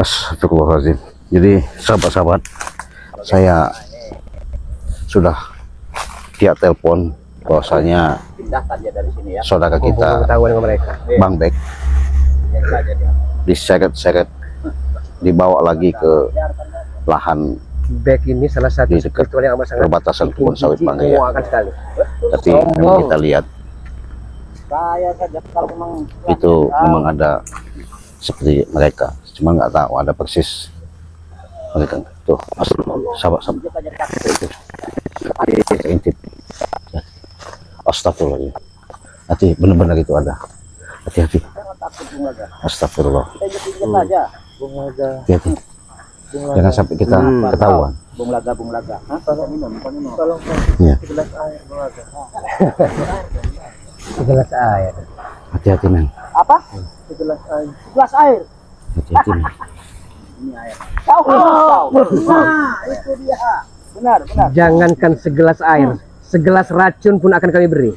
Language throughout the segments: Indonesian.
Astagfirullahaladzim. Jadi sahabat-sahabat, saya sudah via telepon bahwasanya saudara kita Bang Bek diseret-seret dibawa lagi ke lahan Bek ini salah satu di dekat yang amat sangat perbatasan kebun sawit Bangaya. Tapi Sombong. kita lihat itu memang ada seperti mereka, cuma nggak tahu ada persis mereka tuh. Sahabat-sahabat, intip. Astagfirullah, hati benar-benar itu ada, hati-hati. Astagfirullah, hati-hati, jangan sampai kita ketahuan. Bung Laga. Tolong minum. Ya. segelas air. Hati-hati men, Apa? Segelas air. hati-hati men. Ini air. Tahu. Nah, itu dia. Benar. Jangankan segelas air, segelas racun pun akan kami beri.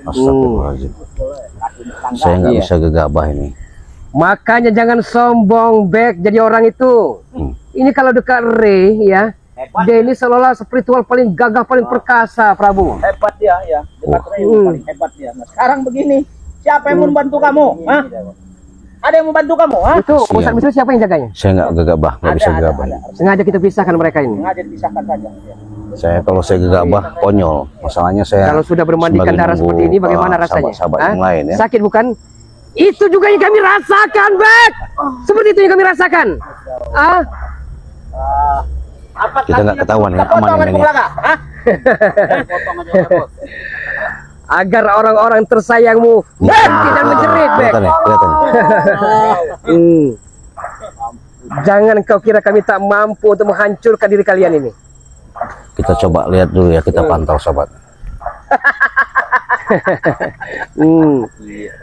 Astagfirullahaladzim, saya nggak bisa gegabah ini. Makanya jangan sombong Bek jadi orang itu. Ini kalau dekat Re ya, dia ini seolah-olah spiritual paling gagah, paling perkasa, Prabu. Hebat dia ya. Dekat Ray paling hebat dia. Nah, sekarang begini, siapa yang membantu kamu? Hah? Ada yang membantu kamu? Hah? Itu Ustaz Misri siapa yang jaganya? Saya nggak gegabah, nggak bisa gegabah. Sengaja kita pisahkan mereka ini. Sengaja dipisahkan saja. Saya kalau saya gegabah konyol. Masalahnya saya Kalau sudah bermandikan sembari darah nunggu, seperti ini bagaimana rasanya? sahabat-sahabat Hah? yang lain ya. Sakit bukan? Itu juga yang kami rasakan, Bek. Seperti itu yang kami rasakan. Apa Kita nggak ketahuan ya, Potong aman Bung ini. Laga. Hah? Potong aja bos. Agar orang-orang tersayangmu berhenti dan menjerit, Bek. Kelihatan. Jangan kau kira kami tak mampu untuk menghancurkan diri kalian ini. Kita coba lihat dulu ya, kita pantau sahabat.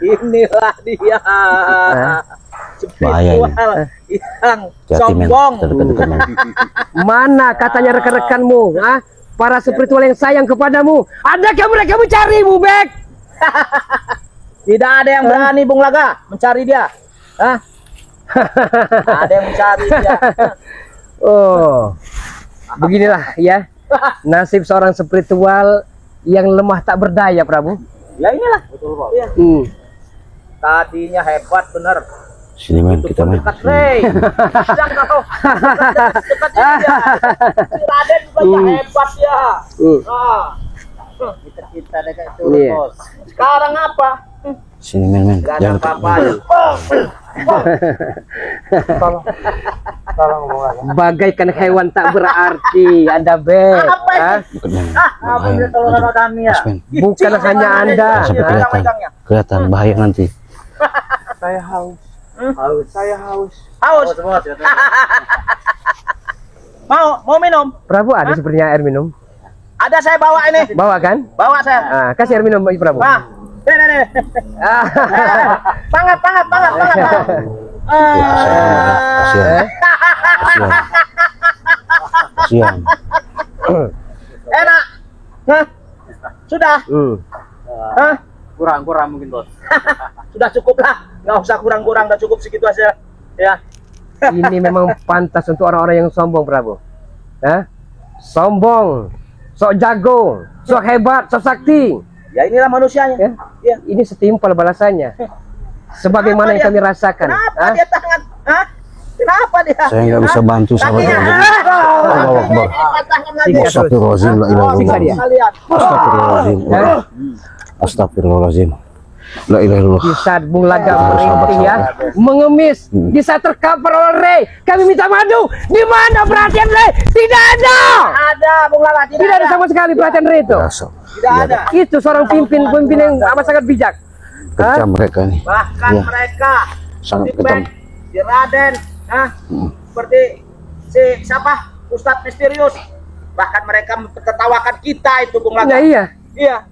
Inilah dia. Bahaya ini. Spiritual yang Hati-hati men, sombong. kita dekat-dekat men. Mana katanya rekan-rekanmu, para spiritual yang sayang kepadamu? Adakah mereka mencarimu, Bek? Tidak ada yang berani Bung Laga mencari dia. Hah? Ada yang mencari dia. Oh, beginilah ya nasib seorang spiritual yang lemah tak berdaya, Prabu. Ya inilah. Betul, Pak. Iya. Tadinya hebat bener. Sini men, kita men. Dekat Ray. Sedang kalau dekat dia. Si Raden juga hebat ya. Kita dekat itu, Iya. Bos. Sekarang apa? Sini men. Gak ada Jangan apa-apa. Bagaikan hewan tak berarti Anda, Bek. dekat men. Abang telur kami ya. Mas men, Bukan hanya Anda. sampai kelihatan bahaya nanti. Saya haus. Mau minum? Prabu ada sepertinya air minum. Ada saya bawa ini. Bawa kan? Bawa saya. Kasih air minum Prabu. Nah, nih. Pangat. Kasihan. Enak. Hah? Sudah. Hah? Kurang mungkin bos. Sudah cukup lah. Nggak usah kurang, udah cukup segitu aja. Ya. Ini memang pantas untuk orang-orang yang sombong, Prabu. Sombong, sok jago, sok hebat, sok sakti. Ya inilah manusianya. Ya. Ini setimpal balasannya. Sebagaimana yang kami rasakan. Kenapa dia tangan? Hah? Kenapa dia? Saya nggak bisa bantu sahabat. Allahu Akbar. Astagfirullahaladzim, la ilaha Siksa dia. illallah. Astagfirullahaladzim. Astagfirullahaladzim. La ilaha illallah. Di saat Bung Laga Sahabat, merintih ya, mengemis, di saat terkapar oleh Ray, kami minta madu. Di mana perhatian Ray? Tidak ada. Ada, Bung Laga. Tidak ada sama sekali perhatian Ray itu. Tidak ada. Itu seorang pemimpin yang amat sangat bijak. Kejam mereka nih. Bahkan Ya. mereka Sangat si kejam. Bek, si Raden, seperti si siapa? Ustadz Misterius. Bahkan mereka tertawakan kita itu, Bung Laga. Nah, iya. Iya.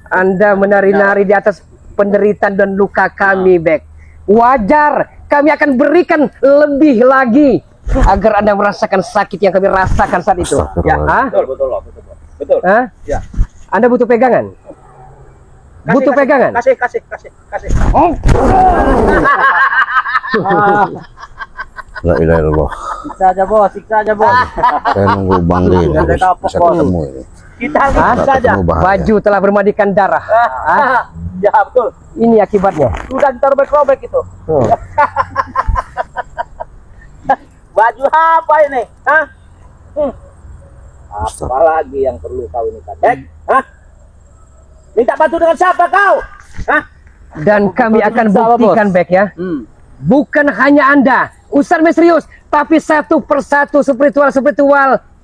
Anda menari-nari di atas penderitaan dan luka kami, Bek. Wajar, kami akan berikan lebih lagi agar Anda merasakan sakit yang kami rasakan saat itu. Ya, Astagfirullah. Betul. Hah? Ya. Anda butuh pegangan? Butuh pegangan? Kasih. La ilaha illallah. Siksa aja bos. Saya nunggu Bang D ini bisa ketemu ini. Kita Hah? harus saja. Ketemu bahaya. Baju telah bermandikan darah. Ya betul. Ini akibatnya. Sudah terobek-robek itu. Oh. Baju apa ini? Hah? Apa lagi yang perlu kau ini kan? Hah? Minta bantu dengan siapa kau? Hah? Dan kami akan buktikan Bek ya. Bukan hanya Anda, Ustaz misterius, tapi satu persatu spiritual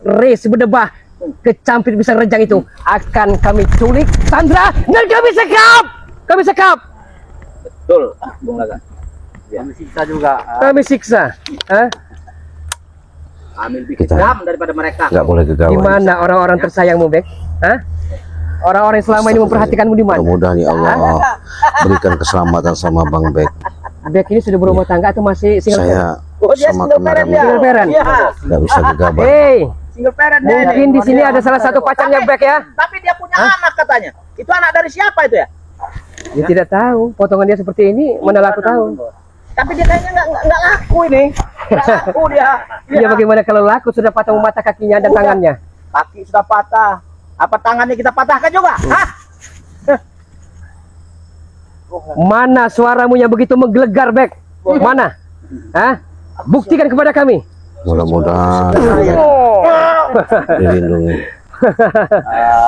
Re si berdebah kecampit bisa rejang itu akan kami culik, sandra, dan kami sekap. Betul, Bung Laga. Kami siksa juga. Kami siksa. Hah? Ambil Kita- dam daripada mereka. Nggak boleh Di gegabah. mana orang-orang tersayangmu, Bek? Hah? Orang-orang yang selama ini memperhatikanmu di mana? Mudah-mudahan ya Allah berikan keselamatan sama Bang Bek. Bek ini sudah berumah tangga atau masih single parent? Saya Oh, dia sama single parent kemarin ya? Single parent. Iya. nggak bisa gegabah. Hei, Single parent dia mungkin ini. di sini ada salah satu pacarnya Bek ya? Tapi dia punya anak katanya. Itu anak dari siapa itu ya? Dia tidak tahu. Potongan dia seperti ini, mana aku tahu. Tapi dia kayaknya nggak laku ini. Nggak laku dia. Ya bagaimana kalau laku sudah patah mata kakinya dan Udah. tangannya? Kaki sudah patah. Apa tangannya kita patahkan juga? Hah? Mana suaramu yang begitu menggelegar, Bek? Mana? Hah? Buktikan kepada kami. Mudah-mudahan dilindungi.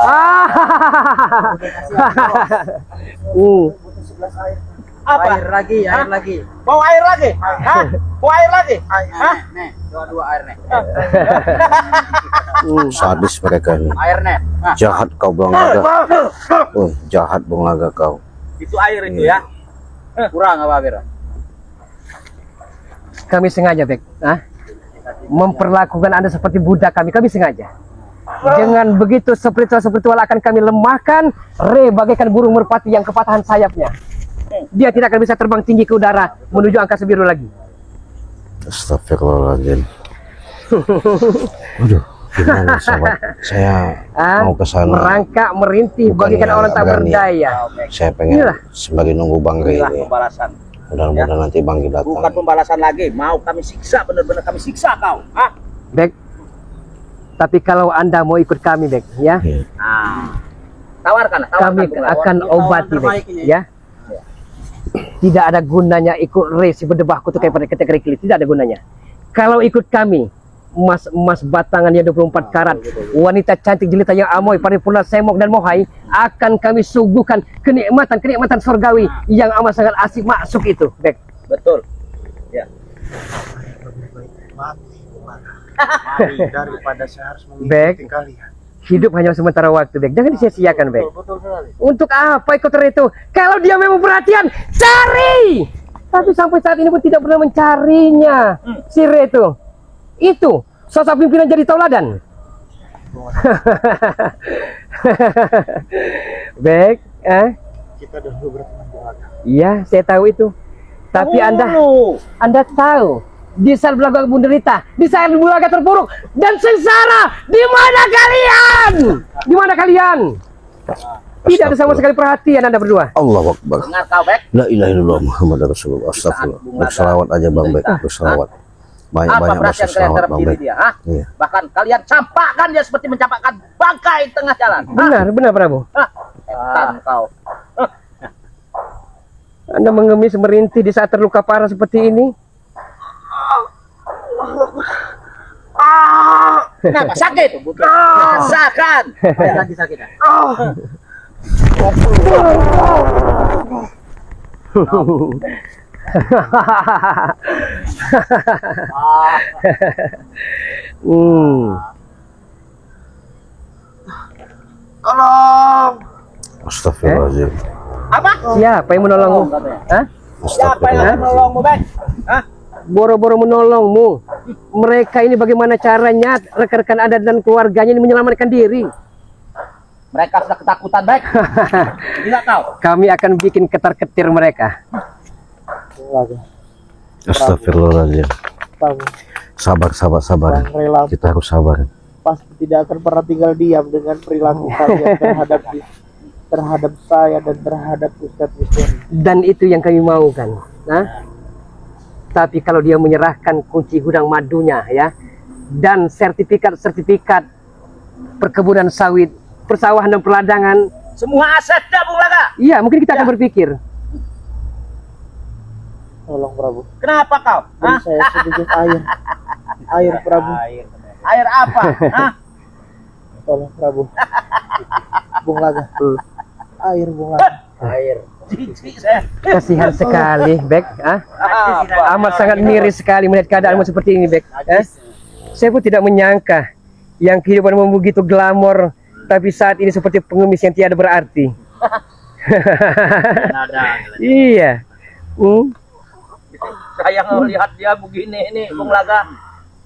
Ah. Apa? Air lagi. Mau air lagi? Hah? Mau air lagi? Hah? Nih, dua air nih. Sadis mereka ini. Air nih. Nah, Jahat kau Bang Laga. Jahat Bang Laga kau. itu air itu ya. Kurang apa, Bir? Kami sengaja, Bek. Hah? Memperlakukan Anda seperti budak kami. Kami sengaja. Dengan begitu spiritual akan kami lemahkan. Re bagaikan burung merpati yang kepatahan sayapnya. Dia tidak akan bisa terbang tinggi ke udara menuju angkasa biru lagi. Astagfirullahaladzim. Aduh, gimana sahabat? Saya mau ke sana. Merangkak, merintih, Bukannya bagikan orang tak berani. berdaya. Saya pengen Inilah. sebagai nunggu Bang Re Inilah ini. pembalasan. Mudah-mudahan nanti Bang Re Bukan datang. pembalasan lagi, mau kami siksa, benar-benar kami siksa kau. Hah? Bek, tapi kalau Anda mau ikut kami, Bek, ya, Iya. Nah, tawarkan. kami Bung. akan obati, Bek, ya. Tidak ada gunanya ikut Re si berdebah kutukai pada ketika kili, tidak ada gunanya. Kalau ikut kami, emas batangannya 24 karat, wanita cantik jelita yang amoy, paripurna, semok dan mohai, akan kami suguhkan kenikmatan surgawi yang amat sangat asik masuk itu, Bek. Betul. Ya. Daripada saya harus Bek, mengikuti kalian. hidup hanya sementara waktu, Bek. Jangan disia-siakan, Bek. Betul sekali. Untuk apa ikut itu? Kalau dia memang perhatian, cari. Tapi sampai saat ini pun tidak pernah mencarinya. Si Reto. Itu sosok pimpinan jadi tauladan. Bek, Kita dahulu berteman keluarga. iya, saya tahu itu. Tapi Anda tahu di saat belaga menderita, di saat belaga terpuruk dan sengsara, di mana kalian? Di mana kalian? Tidak ada sama sekali perhatian Anda berdua. Allahu Akbar. Dengar kau, Bek. La ilaha illallah Muhammad Rasulullah. Astagfirullah. Berselawat aja Bang Bek. Berselawat. Apa Banyak-banyak perhatian kalian berselawat terhadap Bang diri Bek. dia? Hah? Iya. Bahkan kalian campakkan dia seperti mencampakkan bangkai tengah jalan. Hah? Benar Prabu. Hah? Etan kau. Anda mengemis merintih di saat terluka parah seperti ini. Kenapa sakit? Rasakan. Lagi sakit. Tolong. Astagfirullahaladzim. Apa? Siapa yang menolongmu? Hah? Siapa yang akan menolongmu, Bek? Hah? Boro-boro menolongmu. Mereka ini bagaimana caranya rekan-rekan Anda dan keluarganya ini menyelamatkan diri? Mereka sudah ketakutan, Bek. Gila kau. Kami akan bikin ketar-ketir mereka. Astagfirullahaladzim. Sabar. Bang Rela Kita harus sabar. pasti tidak akan pernah tinggal diam dengan perilaku kalian terhadap terhadap saya dan terhadap Ustadz Misterius. Dan itu yang kami mau kan. Nah, tapi kalau dia menyerahkan kunci gudang madunya ya, dan sertifikat perkebunan sawit, persawahan dan peladangan, Semua asetnya Bung Laga. iya mungkin kita akan berpikir. Tolong Prabu, Kenapa kau? beri Hah? saya sedikit air. Air Prabu, Air apa? Hah? tolong Prabu. Bung Laga, air Bung Laga. Air. Jijik saya. Kasihan sekali, Bek. Amat sangat miris sekali melihat keadaanmu seperti ini, Bek. Saya pun tidak menyangka yang kehidupanmu begitu glamor, tapi saat ini seperti pengemis yang tiada berarti. Iya. Saya ngelihat dia begini ini Bung Laga.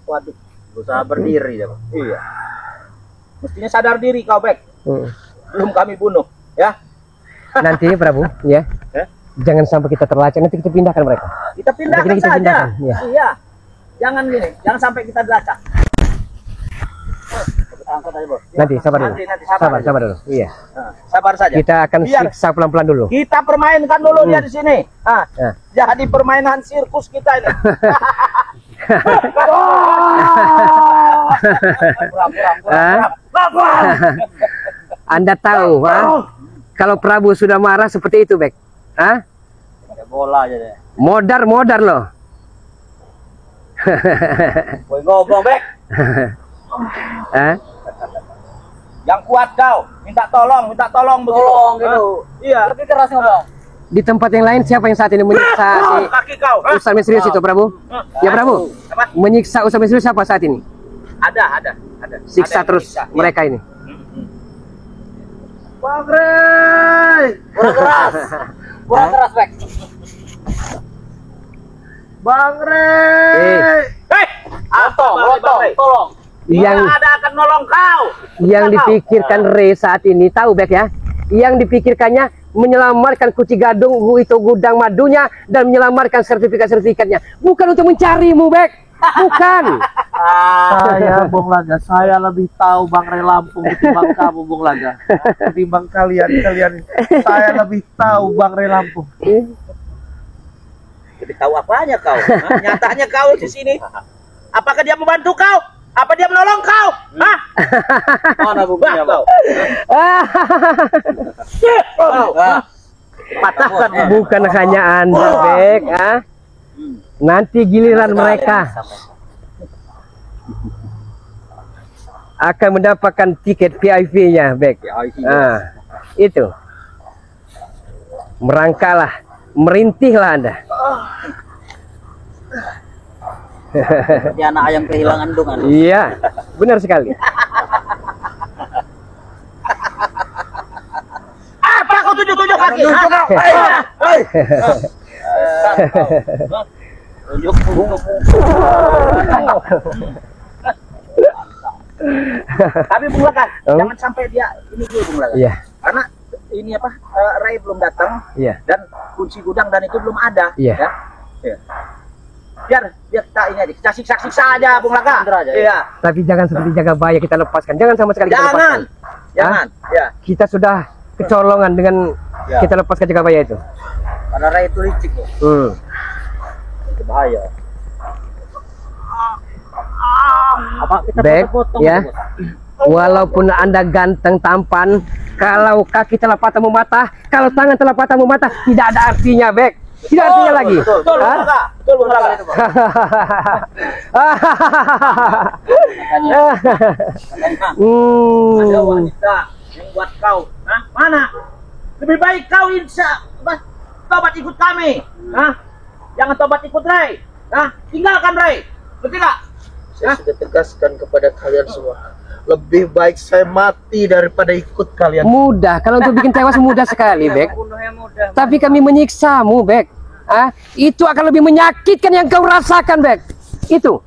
Waduh, berusaha berdiri dia. Iya. Mestinya sadar diri kau, Bek. Belum kami bunuh, ya. Nanti Prabu, ya. Jangan sampai kita terlacak, nanti kita pindahkan mereka. Kita pindahkan Kita saja. pindahkan, ya. Iya. Jangan gini, jangan sampai kita dilacak. Angkat aja, Bos. Nanti sabar dulu. Nanti Sabar dulu. Iya. Nah, sabar saja. Kita akan Biar siksa pelan-pelan dulu. kita permainkan dulu dia di sini. Ah, Ya. jadi permainan sirkus kita ini. Anda tahu, kalau Prabu sudah marah seperti itu, Bek. Hah? Bola aja deh. Modar loh. Boy ngobong, Bek. Hah? Yang kuat kau, minta tolong begitu. Tolong gitu. Iya. Lebih keras ngomong. Di tempat yang lain siapa yang saat ini menyiksa si Kaki kau. Ustaz Misterius itu, Prabu? Ya, Prabu. Apa? Menyiksa Ustaz Misterius siapa saat ini? Ada. Siksa Ada yang terus menyiksa, ya. mereka ini. Bang Rey, Kurang keras, Bek. Bang Rey. Tolong. Yang Ada akan nolong kau. yang dipikirkan Re saat ini, tahu, Bek, ya? Yang dipikirkannya menyelamatkan kunci gadung itu gudang madunya dan menyelamatkan sertifikatnya, bukan untuk mencarimu, Bek. Bukan. Saya Bung Laga, saya lebih tahu Bang Rey Lampung ketimbang kamu Bung Laga. Ketimbang kalian. Saya lebih tahu Bang Rey Lampung. Lebih tahu apanya kau? Hah? Nyatanya kau di sini. Apakah dia membantu kau? Apa dia menolong kau? Hah? Mana buktinya kau? Patahkan. Bukan hanya Anda, Bek. Ah. Nanti giliran mereka akan mendapatkan tiket VIP-nya, Bek. Ah, itu. Merangkalah, merintihlah Anda. Seperti anak ayam kehilangan dungan. Iya, benar sekali. Apa kau tunjuk-tunjuk kaki? Tunjuk Tapi Bung Laga, jangan sampai dia ini dulu Bung Laga. Iya, Karena ini apa? Ray belum datang iya. dan kunci gudang dan itu belum ada. Iya. Ya. Iya. Biar kita ini aja, kita siksa-siksa aja Bung Laga. Iya. Tapi jangan seperti jaga baya kita lepaskan. Jangan sama sekali kita lepaskan. Jangan. Ya. Kita sudah kecolongan dengan Ya. kita lepaskan jaga baya itu. Karena Ray itu licik loh. Itu bahaya. Apa kita Bek, potong-potong ya. gitu, Bos? Walaupun Anda ganteng tampan, kalau kaki telah patah mematah, kalau tangan telah patah mematah, tidak ada artinya, Bek. Tidak artinya lagi. Betul, Bung Hah? Laga. Betul, Bung Laga itu, Bos. Ada wanita yang buat kau. Hah? Mana? Lebih baik kau tobat ikut kami. Hah? Jangan tobat ikut Ray. Hah? Tinggalkan Ray. Ngerti nggak? Saya sudah tegaskan kepada kalian semua. Lebih baik saya mati daripada ikut kalian. Mudah, kalau untuk bikin tewas mudah sekali, Bek. Tapi kami menyiksamu, Bek. Ah, itu akan lebih menyakitkan yang kau rasakan, Bek. Itu.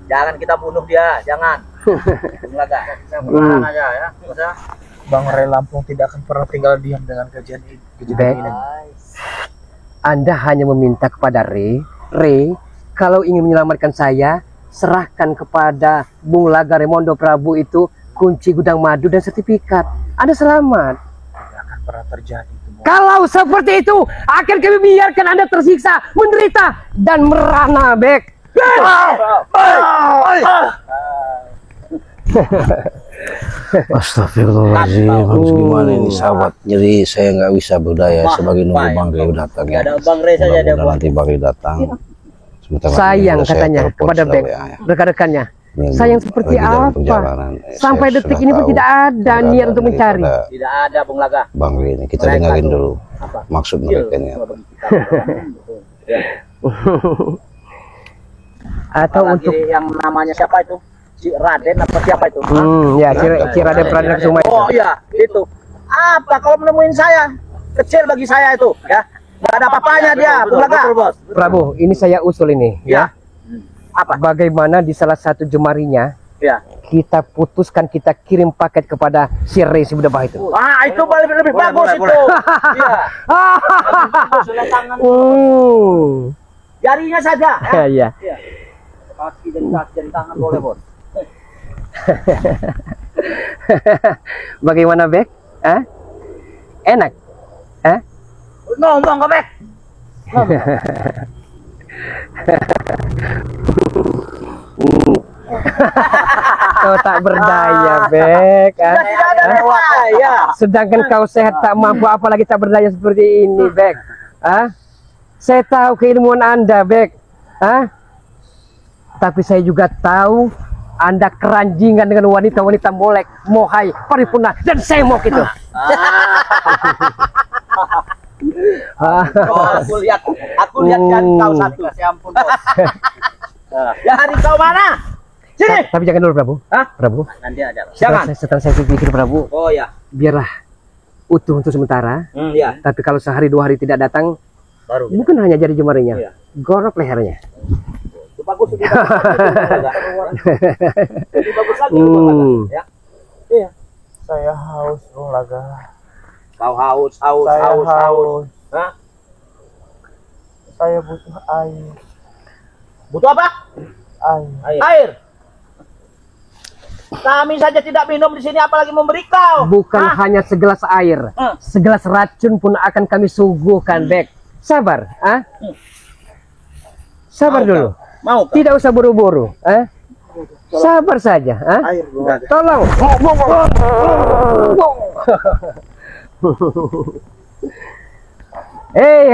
Jangan kita bunuh dia, jangan. Bung Laga. Perlahan aja ya. Udah. Bang Rey Lampung tidak akan pernah tinggal diam dengan kejadian Bek. ini. Anda hanya meminta kepada Re, kalau ingin menyelamatkan saya, serahkan kepada Bung Laga Remondo Prabu itu kunci gudang madu dan sertifikat. Anda selamat. pernah terjadi itu. Kalau seperti itu, akan kami biarkan Anda tersiksa, menderita, dan merana, Bek. Astagfirullahaladzim, harus gimana ini sahabat? Jadi saya nggak bisa berdaya sebagai nunggu Bang Rey datang ya. Ada Bang Rey saja ada. Nanti Bang Rey datang. Sebentar lagi Sayang saya katanya telepon kepada sudah Bek, WA ya. rekan-rekannya. Ini Sayang seperti lagi dalam apa? perjalanan. Sampai Saya detik sudah ini pun tahu tidak ada keberadaan niat untuk mencari. daripada Tidak ada Bung Laga. Bang Rey ini. Kita Mereka dengerin tuh dulu apa? maksud mereka ini apa. Atau Apalagi untuk yang namanya siapa itu? Si Raden apa siapa itu? ya Raden Pradana Kusuma. Oh iya, itu. Apa kalau menemuin saya? Kecil bagi saya itu, ya. Nggak ada apa-apanya dia, Bung Laga. Prabu, ini saya usul ini, ya. Apa? Bagaimana di salah satu jemarinya Ya. kita putuskan kita kirim paket kepada si Rey si Bedebah itu. Ah, itu lebih bagus itu. Iya. Sudah tangan jarinya saja. Ya. Iya. Iya. Kaki dan tangan boleh, Bos. Bagaimana, Bek? Hah? Enak? Hah? Ngomong kok, Bek. Kau tak berdaya, Bek. Hah? Tidak ada daya. Sedangkan kau sehat tak mampu, apalagi tak berdaya seperti ini, Bek. Hah? Saya tahu keilmuan Anda, Bek. Hah? Tapi saya juga tahu Anda keranjingan dengan wanita-wanita molek, mohai, paripurna, dan semok itu. Oh, aku lihat kan kau satu. Ya ampun, Bos. Ya hari kau mana? Sini. Tapi jangan dulu, Prabu. Hah? Prabu. Nanti ada. Setelah, Jangan. setelah saya pikir, Prabu, Oh ya. biarlah utuh untuk sementara. Ya. Tapi kalau sehari 2 hari tidak datang, Baru. bukan hanya jadi jemarinya, Iya. gorok lehernya. Itu bagus lebih bagus lagi. Bung Laga. Ya. Iya. Saya haus, Bung Laga. Kau haus. Saya haus. Hah? Saya butuh air. Butuh apa? Air. Air. Kami saja tidak minum di sini, apalagi memberi kau. Bukan Hah? hanya segelas air, segelas racun pun akan kami suguhkan, Bek. Sabar, ah? Sabar Mau dulu. Mau kau? Tidak usah buru-buru, ah? Sabar saja, ah? Air, Bung Laga. Tolong.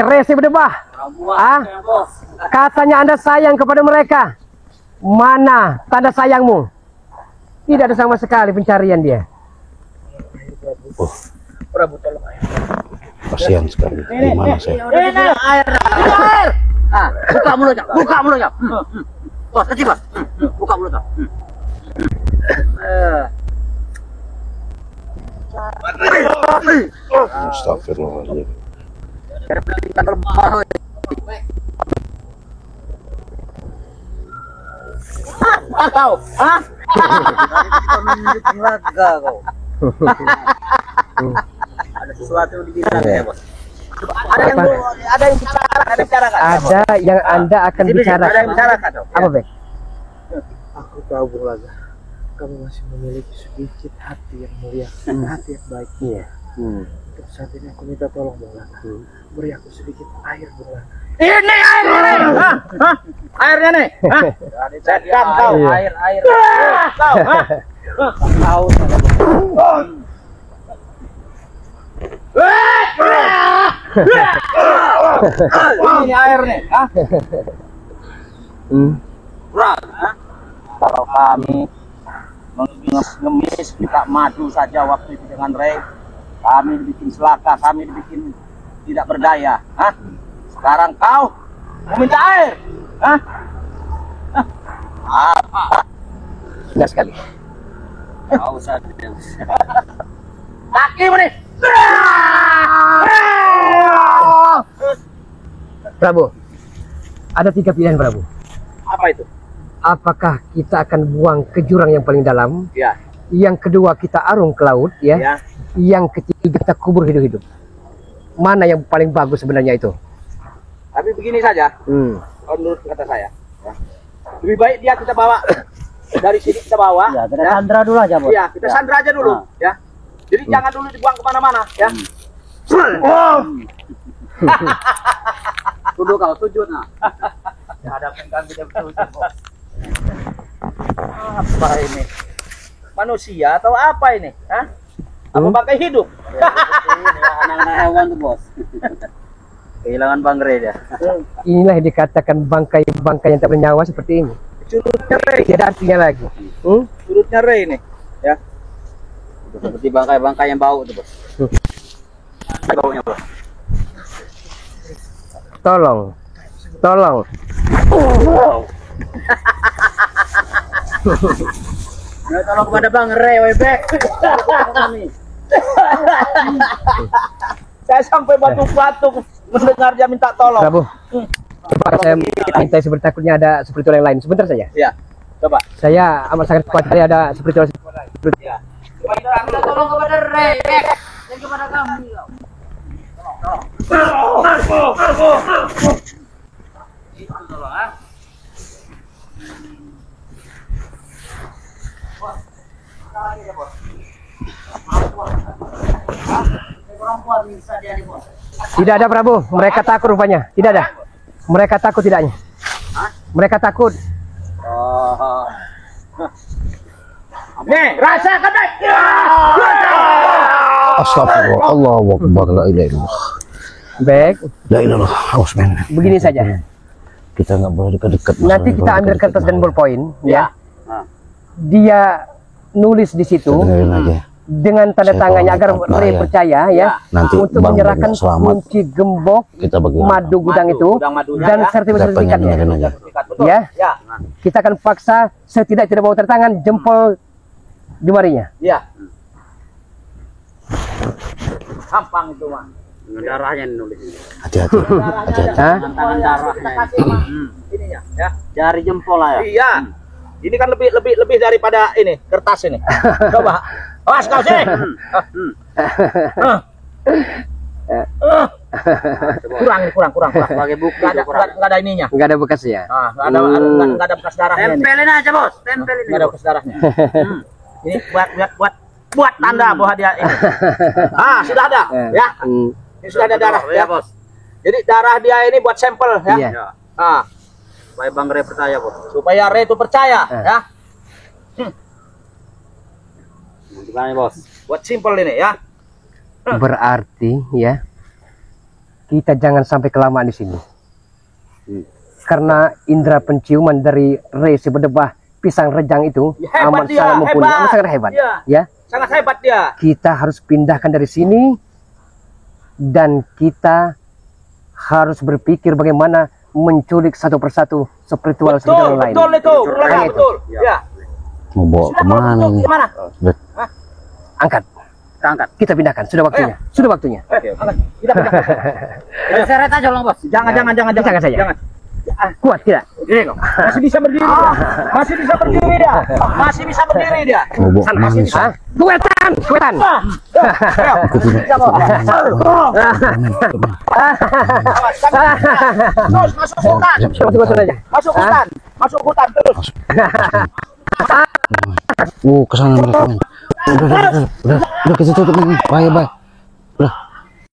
Resi Bedebah. Ah? Katanya Anda sayang kepada mereka. Mana tanda sayangmu? Tidak ada sama sekali pencarian dia. Prabu tolong air. Kasihan sekali. Gimana saya? Ini air. Ah, buka mulutnya. Buka mulutnya. Bos, kecil, Bos. Buka mulutnya. Astagfirullahaladzim. Kau, hah? Laga kau. Ada sesuatu di bidang ya, Bos. Ada yang bicarakan. Ada yang Anda akan Ada yang bicarakan. bicarakan. Apa, Bek? Aku tahu, Bung Laga. Kamu masih memiliki sedikit hati yang mulia, hati yang baik. Iya. Untuk saat ini aku minta tolong, Bung Laga. Beri aku sedikit air, Bung Laga. Ini airnya nih. Hah? Airnya nih. Hah? Setan kau. Iya. Air. Kau, hah? Kau. Ini air nih. Hah? Berat, hah? Kalau kami mengemis minta madu saja waktu itu dengan Rey, kami dibikin celaka, kami dibikin tidak berdaya. Hah? Sekarang kau mau minta air? Hah? Apa? Sudah sekali. Kau saja. Kaki mana? Prabu, ada 3 pilihan, Prabu. Apa itu? Apakah kita akan buang ke jurang yang paling dalam? Ya. Yang kedua kita arung ke laut, ya. Ya. Yang ketiga kita kubur hidup-hidup. Mana yang paling bagus sebenarnya itu? Tapi begini saja, kalau menurut kata saya, ya. Lebih baik dia kita bawa dari sini, kita bawa. Ya, kita sandra dulu aja, Bos. Iya, kita sandra aja dulu, ya. Jadi jangan dulu dibuang kemana-mana, ya. Tuduh kau, sujud nah. Hadapkan kami dia betul bos. Apa ini? Manusia atau apa ini? Hah? Apa bangkai hidup? Anak-anak hewan tuh bos. Kehilangan bangre dia. Inilah yang dikatakan bangkai-bangkai yang tak bernyawa seperti ini. Surutnya Rey. Tidak ada artinya lagi. Surutnya Rey ini. Ya. Seperti bangkai-bangkai yang bau tuh bos. Baunya bos. Tolong. Ya, tolong kepada Bang Rey, Webek. Saya sampai batuk-batuk mendengar dia minta tolong. Prabu, coba saya minta seperti takutnya ada spiritual yang lain. Sebentar saja. Ya, coba. Saya amat sangat khawatir ada spiritual. Ya. Minta tolong kepada Rey, Bek. Dan kepada kami. Tolong, ah. Tidak ada Prabu, mereka takut rupanya. Tidak ada. Mereka takut tidaknya. Mereka takut. Oh. Nih, rasakan deh. Astagfirullah, Allahu Akbar, la ilaha illallah. Baik, La ilaha illallah, haus men. begini saja. Kita nggak boleh dekat-dekat. Nanti kita ambil kertas dan bolpoin, ya. Nah. Dia nulis di situ Dengerin aja. dengan tanda Saya tangannya tahu agar apa Rey ya. percaya ya, Nanti untuk Bang menyerahkan Bang selamat. kunci gembok Kita bagi madu gudang Madu, itu gudang madunya, dan ya. sertifikatnya. dengerin aja. Betul. Ya. Ya. Kita akan paksa tidak bawa tanda tangan jempol jemarinya. Ya. Gampang itu mah. Darahnya nulis. Hati-hati. Hati-hati. Hah? Tangan darahnya. Ininya, ya. Jari jempol lah ya. Iya. Ini kan lebih daripada ini kertas ini. Coba. Awas kau sih. Kurang. Pakai buku. Enggak ada ininya. Enggak ada bekasnya. Enggak ada bekas darahnya. Tempelin aja, Bos. Tempelin. Enggak ada bekas darahnya. Ini buat tanda bahwa dia ini. Sudah ada, ya. Ini sudah ada darah, ya, Bos. Jadi darah dia ini buat sampel, ya. Iya. Supaya Bang Rey percaya, Bos. Supaya Rey itu percaya, ya. Gimana, Bos? Buat simpel ini, ya. Berarti ya kita jangan sampai kelamaan di sini. Karena indera penciuman dari Rey si berdebah pisang rejang itu Ya, hebat amat dia, sangat mumpuni, hebat. amat sangat hebat. Iya. Ya, Sangat hebat dia. kita harus pindahkan dari sini dan kita harus berpikir bagaimana menculik satu persatu spiritual spiritual lain. Betul itu. Hanya itu. Betul. Ya. Mau bawa kemana ini? Gimana? Angkat, Angkat. kita pindahkan. Sudah waktunya. Sudah waktunya. Angkat. Kita pegang. Seret aja dong, Bos. Jangan saja. Jangan. Kuat tidak? Ini kok. Masih bisa berdiri dia. Masih bisa berdiri dia. Masih bisa berdiri dia. Mau bawa Sana, kemana? sini. Hah? Kuatan. Terus masuk hutan. Masuk aja. Masuk hutan. Masuk hutan terus. Kesana mereka. Udah kita tutup ini. Bye. Udah.